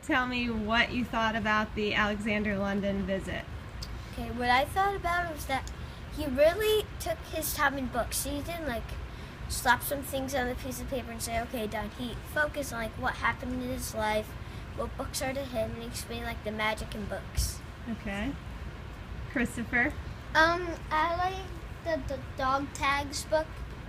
tell me what you thought about the Alexander London visit. Okay, what I thought about it was that he really took his time in books. He didn't slap some things on a piece of paper and say, okay, done. He focused on what happened in his life, what books are to him, and he explained the magic in books. Okay. Christopher? I like the dog tags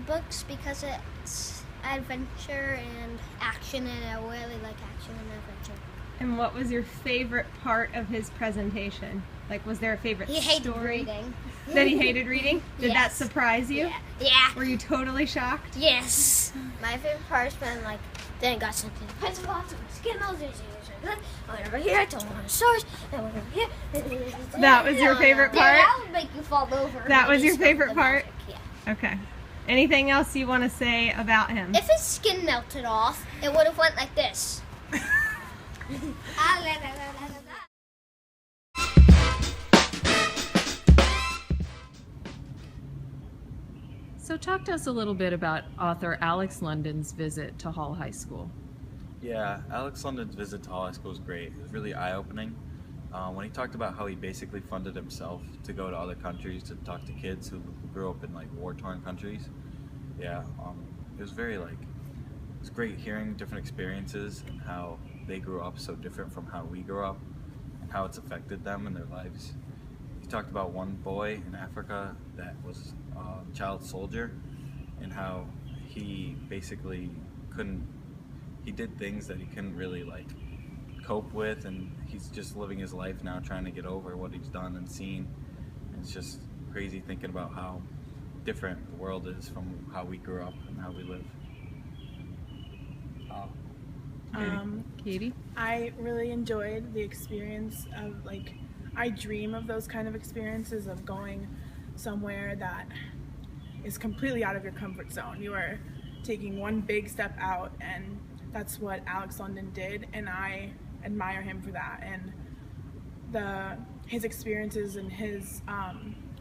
books because it's adventure and action, and I really like action and adventure. And what was your favorite part of his presentation? Was there a favorite He hated story? reading. That he hated reading? Did that Yes. surprise you? Yeah. Were you totally shocked? Yes. My favorite part is when, then got something pencil box, skin nose, I went over here, I told him on the source, I went over here. That was your favorite part? That would make you fall over. That was your He spoke favorite the part? magic, yeah. Okay. Anything else you want to say about him? If his skin melted off, it would have went like this. So talk to us a little bit about author Alex London's visit to Hall High School. Yeah, Alex London's visit to Hall High School was great. It was really eye-opening. When he talked about how he basically funded himself to go to other countries to talk to kids who grew up in war-torn countries. Yeah, it was very it was great hearing different experiences and how they grew up so different from how we grew up and how it's affected them in their lives. He talked about one boy in Africa that was a child soldier and how he basically he did things that he couldn't really cope with, and he's just living his life now trying to get over what he's done and seen. And it's just crazy thinking about how different the world is from how we grew up and how we live. Katie? I really enjoyed the experience of I dream of those kind of experiences of going somewhere that is completely out of your comfort zone. You are taking one big step out, and that's what Alex London did, and I admire him for that. And his experiences and his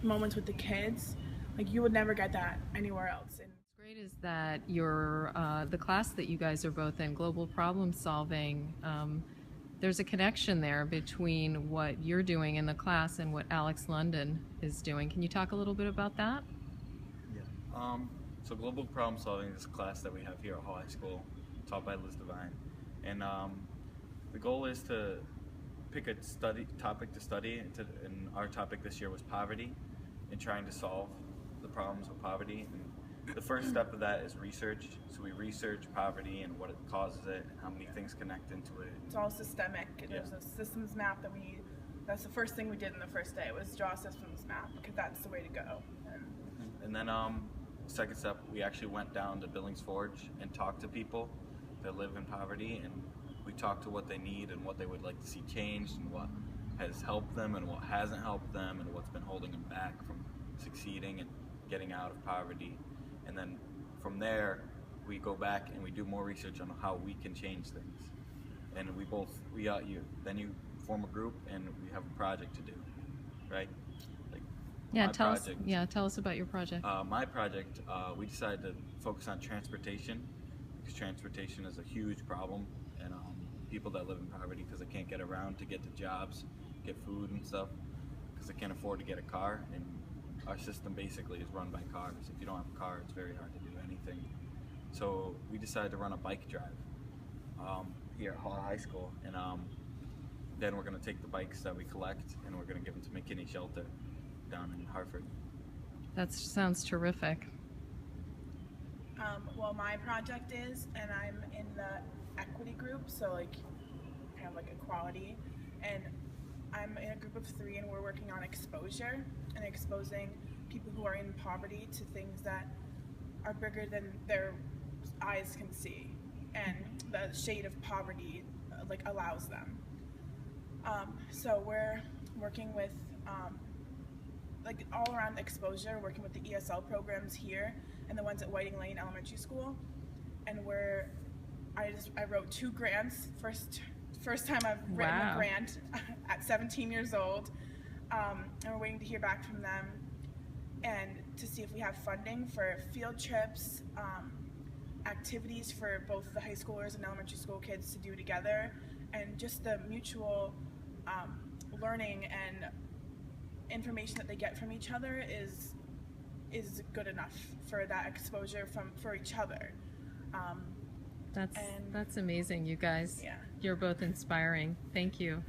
moments with the kids, you would never get that anywhere else. And What's great is that the class that you guys are both in, global problem solving, there's a connection there between what you're doing in the class and what Alex London is doing. Can you talk a little bit about that? Yeah. So global problem solving is a class that we have here at Hall High School, taught by Liz Devine, and the goal is to pick a topic to study. And our topic this year was poverty, and trying to solve the problems of poverty. And the first step of that is research. So we research poverty and what it causes it, and how many things connect into it. it's all systemic. There's a systems map that's the first thing we did in the first day, was draw a systems map, because that's the way to go. And then second step, we actually went down to Billings Forge and talked to people that live in poverty, and we talked to what they need and what they would like to see changed, and what has helped them and what hasn't helped them, and what's been holding them back from succeeding and getting out of poverty. And then from there, we go back and we do more research on how we can change things. And you form a group and we have a project to do, right? Tell us about your project. My project, we decided to focus on transportation, because transportation is a huge problem, and people that live in poverty, because they can't get around to get to jobs, get food and stuff, because they can't afford to get a car. And our system basically is run by cars. If you don't have a car, it's very hard to do anything. So we decided to run a bike drive here at Hall High School, and then we're going to take the bikes that we collect and we're going to give them to McKinney Shelter down in Hartford. That sounds terrific. Well, my project is, and I'm in the equity group, so kind of equality, and I'm in a group of 3, and we're working on exposure and exposing people who are in poverty to things that are bigger than their eyes can see, and the shade of poverty allows them. So we're working with all around exposure, working with the ESL programs here and the ones at Whiting Lane Elementary School, and I wrote 2 grants. First time I've written a grant at 17 years old, and we're waiting to hear back from them and to see if we have funding for field trips, activities for both the high schoolers and elementary school kids to do together, and just the mutual learning and information that they get from each other is good enough for that exposure for each other. That's amazing, you guys. Yeah. You're both inspiring. Thank you.